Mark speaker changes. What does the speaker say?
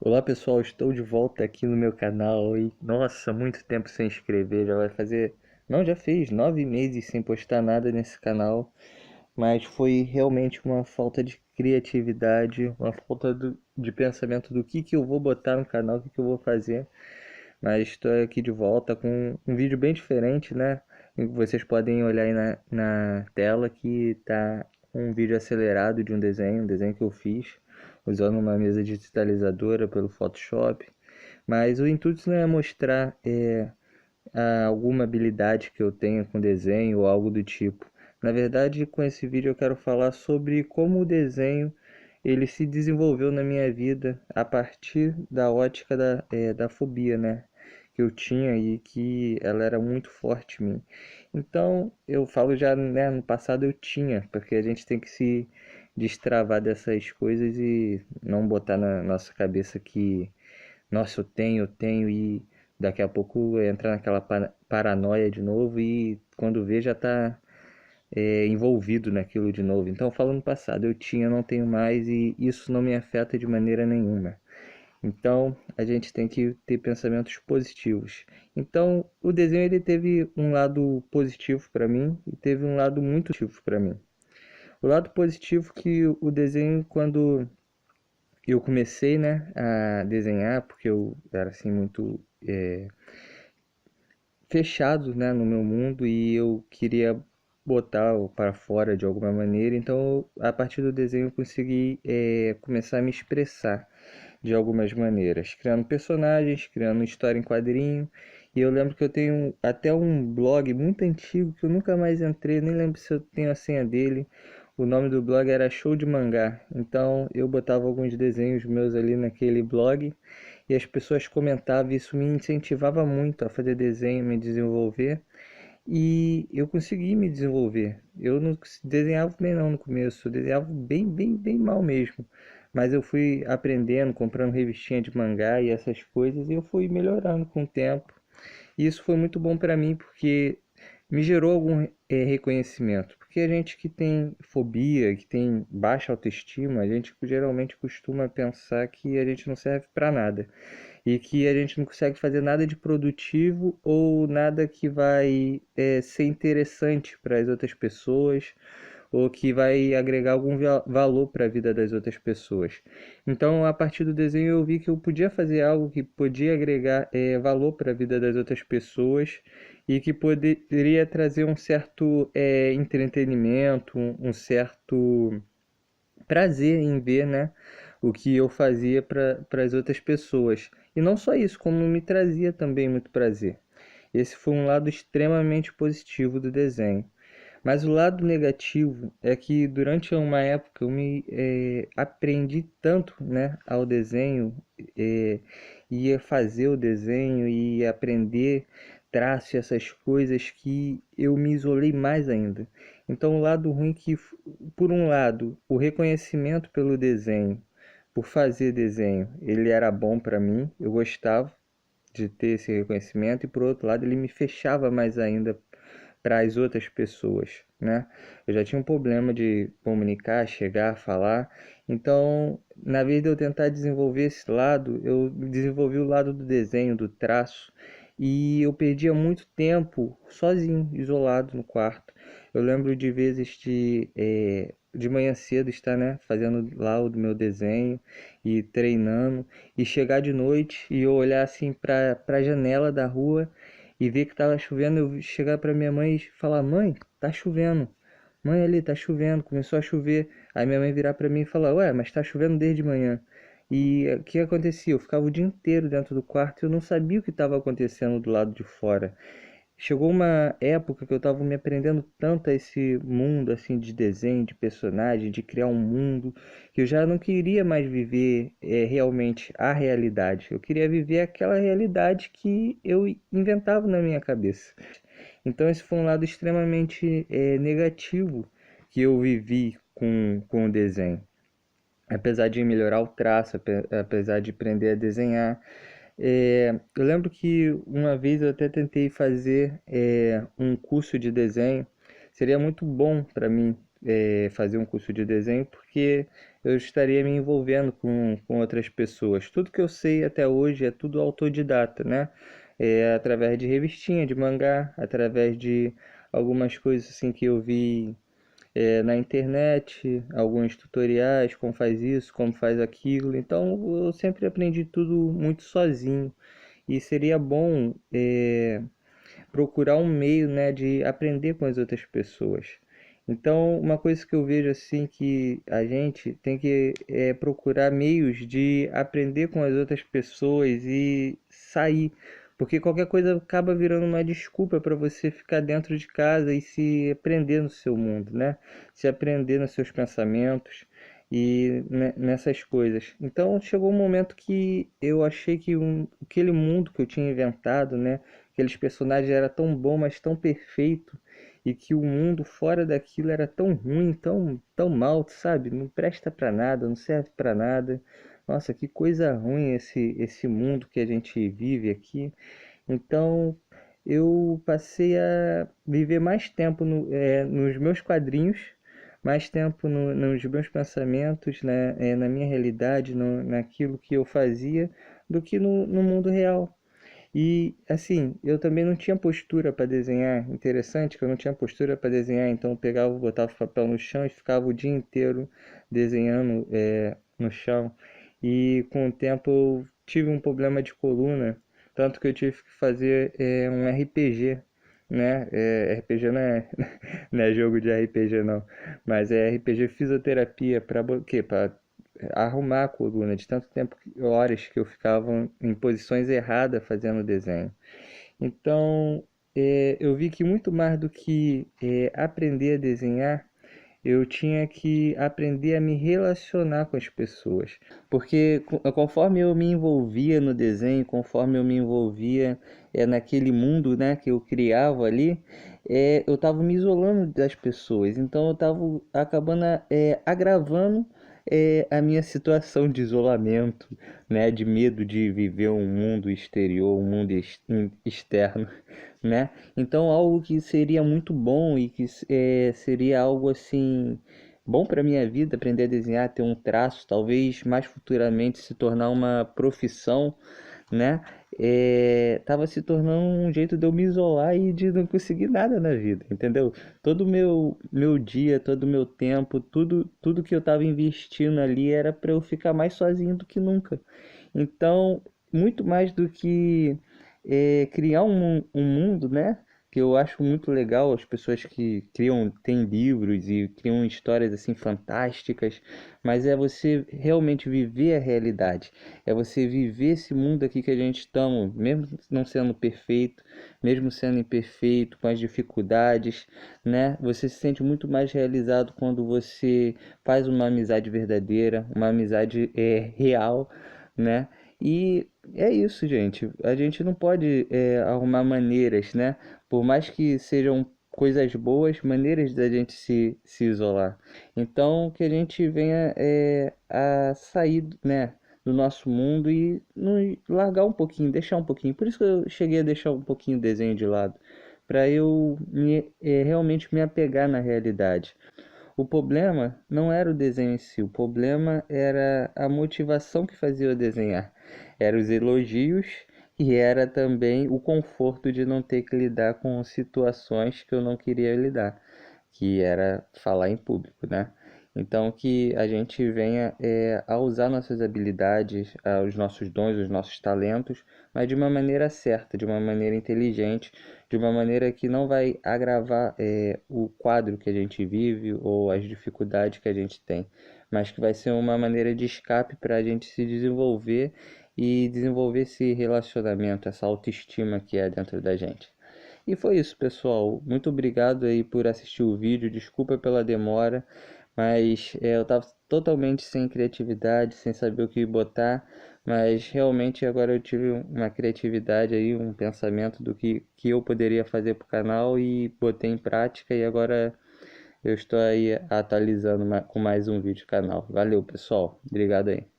Speaker 1: Olá pessoal, estou de volta aqui no meu canal e nossa, muito tempo sem escrever, já vai fazer, não, já fez 9 meses sem postar nada nesse canal, mas foi realmente uma falta de criatividade, uma falta de pensamento do que eu vou botar no canal, o que eu vou fazer, mas estou aqui de volta com um vídeo bem diferente, né? E vocês podem olhar aí na tela que tá um vídeo acelerado de um desenho que eu fiz usando uma mesa digitalizadora pelo Photoshop. Mas o intuito não é mostrar alguma habilidade que eu tenha com desenho ou algo do tipo. Na verdade, com esse vídeo eu quero falar sobre como o desenho ele se desenvolveu na minha vida a partir da ótica da fobia, né? Que eu tinha e que ela era muito forte em mim. Então, eu falo já, né, no passado eu tinha, porque a gente tem que se destravar dessas coisas e não botar na nossa cabeça que nossa, eu tenho, e daqui a pouco entra naquela paranoia de novo e quando vê já tá envolvido naquilo de novo. Então, falando no passado, eu tinha, não tenho mais e isso não me afeta de maneira nenhuma. Então, a gente tem que ter pensamentos positivos. Então, o desenho ele teve um lado positivo para mim e teve um lado muito positivo para mim. O lado positivo é que o desenho, quando eu comecei, né, a desenhar, porque eu era assim muito fechado, né, no meu mundo e eu queria botar para fora de alguma maneira. Então, a partir do desenho, eu consegui começar a me expressar de algumas maneiras, criando personagens, criando história em quadrinho. E eu lembro que eu tenho até um blog muito antigo que eu nunca mais entrei, nem lembro se eu tenho a senha dele. O nome do blog era Show de Mangá. Então eu botava alguns desenhos meus ali naquele blog e as pessoas comentavam, isso me incentivava muito a fazer desenho, me desenvolver. E eu consegui me desenvolver. Eu não desenhava bem não no começo, eu desenhava bem mal mesmo. Mas eu fui aprendendo, comprando revistinha de mangá e essas coisas, e eu fui melhorando com o tempo. E isso foi muito bom para mim porque me gerou algum reconhecimento. Porque a gente que tem fobia, que tem baixa autoestima, a gente geralmente costuma pensar que a gente não serve para nada e que a gente não consegue fazer nada de produtivo ou nada que vai ser interessante para as outras pessoas ou que vai agregar algum valor para a vida das outras pessoas. Então, a partir do desenho, eu vi que eu podia fazer algo que podia agregar valor para a vida das outras pessoas e que poderia trazer um certo entretenimento, um certo prazer em ver, né, o que eu fazia para as outras pessoas. E não só isso, como me trazia também muito prazer. Esse foi um lado extremamente positivo do desenho. Mas o lado negativo é que durante uma época eu me aprendi tanto, né, ao desenho, eh, ia fazer o desenho e aprender traço e essas coisas que eu me isolei mais ainda. Então o lado ruim é que, por um lado, o reconhecimento pelo desenho, por fazer desenho, ele era bom para mim, eu gostava de ter esse reconhecimento, e por outro lado ele me fechava mais ainda para as outras pessoas, né? Eu já tinha um problema de comunicar, chegar, falar. Então, na vez de eu tentar desenvolver esse lado, eu desenvolvi o lado do desenho, do traço, e eu perdia muito tempo sozinho, isolado no quarto. Eu lembro de vezes de manhã cedo estar, né, fazendo lá o meu desenho e treinando, e chegar de noite e eu olhar assim para a janela da rua e ver que tava chovendo, eu chegar para minha mãe e falar: "Mãe, tá chovendo. Mãe, ali tá chovendo". Começou a chover. Aí minha mãe virar para mim e falar: "Ué, mas tá chovendo desde manhã". E o que acontecia? Eu ficava o dia inteiro dentro do quarto e eu não sabia o que estava acontecendo do lado de fora. Chegou uma época que eu estava me aprendendo tanto a esse mundo assim de desenho, de personagem, de criar um mundo, que eu já não queria mais viver realmente a realidade. Eu queria viver aquela realidade que eu inventava na minha cabeça. Então esse foi um lado extremamente negativo que eu vivi com o desenho. Apesar de melhorar o traço, apesar de aprender a desenhar, eu lembro que uma vez eu até tentei fazer um curso de desenho. Seria muito bom para mim fazer um curso de desenho, porque eu estaria me envolvendo com outras pessoas. Tudo que eu sei até hoje é tudo autodidata, né? Através de revistinha, de mangá, através de algumas coisas assim que eu vi na internet, alguns tutoriais, como faz isso, como faz aquilo. Então eu sempre aprendi tudo muito sozinho. E seria bom procurar um meio, né, de aprender com as outras pessoas. Então, uma coisa que eu vejo assim que a gente tem que procurar meios de aprender com as outras pessoas e sair, porque qualquer coisa acaba virando uma desculpa para você ficar dentro de casa e se aprender no seu mundo, né? Se aprender nos seus pensamentos e nessas coisas. Então, chegou um momento que eu achei que aquele mundo que eu tinha inventado, né? Aqueles personagens era tão bom, mas tão perfeito, e que o mundo fora daquilo era tão ruim, tão mal, sabe? Não presta pra nada, não serve pra nada. Nossa, que coisa ruim esse mundo que a gente vive aqui. Então, eu passei a viver mais tempo nos meus quadrinhos, mais tempo nos meus pensamentos, né, na minha realidade, naquilo que eu fazia, do que no mundo real. E assim, eu também não tinha postura para desenhar. Interessante que eu não tinha postura para desenhar, então eu pegava, botava o papel no chão e ficava o dia inteiro desenhando no chão. E com o tempo eu tive um problema de coluna, tanto que eu tive que fazer um RPG, né? RPG não é, não é jogo de RPG não, mas é RPG fisioterapia para quê? Para arrumar a coluna de tanto tempo, horas que eu ficava em posições erradas fazendo desenho. Então, eu vi que muito mais do que aprender a desenhar, eu tinha que aprender a me relacionar com as pessoas. Porque conforme eu me envolvia no desenho, conforme eu me envolvia naquele mundo, né, que eu criava ali, eu estava me isolando das pessoas. Então eu estava acabando agravando a minha situação de isolamento, né, de medo de viver um mundo exterior, um mundo externo, né? Então, algo que seria muito bom e que seria algo assim bom para minha vida, aprender a desenhar, ter um traço, talvez mais futuramente se tornar uma profissão, né? Tava se tornando um jeito de eu me isolar e de não conseguir nada na vida, entendeu? Todo o meu dia, todo o meu tempo, tudo que eu tava investindo ali era para eu ficar mais sozinho do que nunca. Então, muito mais do que criar um mundo, né? Que eu acho muito legal as pessoas que criam, têm livros e criam histórias assim fantásticas, mas é você realmente viver a realidade, é você viver esse mundo aqui que a gente estamos, mesmo não sendo perfeito, mesmo sendo imperfeito, com as dificuldades, né? Você se sente muito mais realizado quando você faz uma amizade verdadeira, uma amizade real, né? E é isso, gente. A gente não pode arrumar maneiras, né? Por mais que sejam coisas boas, maneiras da gente se isolar. Então, que a gente venha a sair, né, do nosso mundo e largar um pouquinho, deixar um pouquinho. Por isso que eu cheguei a deixar um pouquinho o desenho de lado, para eu realmente me apegar na realidade. O problema não era o desenho em si, o problema era a motivação que fazia eu desenhar. Eram os elogios e era também o conforto de não ter que lidar com situações que eu não queria lidar, que era falar em público, né? Então que a gente venha a usar nossas habilidades, os nossos dons, os nossos talentos, mas de uma maneira certa, de uma maneira inteligente, de uma maneira que não vai agravar o quadro que a gente vive ou as dificuldades que a gente tem, mas que vai ser uma maneira de escape para a gente se desenvolver e desenvolver esse relacionamento, essa autoestima que é dentro da gente. E foi isso, pessoal. Muito obrigado aí por assistir o vídeo. Desculpa pela demora, mas eu estava totalmente sem criatividade, sem saber o que botar. Mas realmente agora eu tive uma criatividade aí, um pensamento do que eu poderia fazer para o canal e botei em prática. E agora eu estou aí atualizando com mais um vídeo do canal. Valeu, pessoal. Obrigado aí.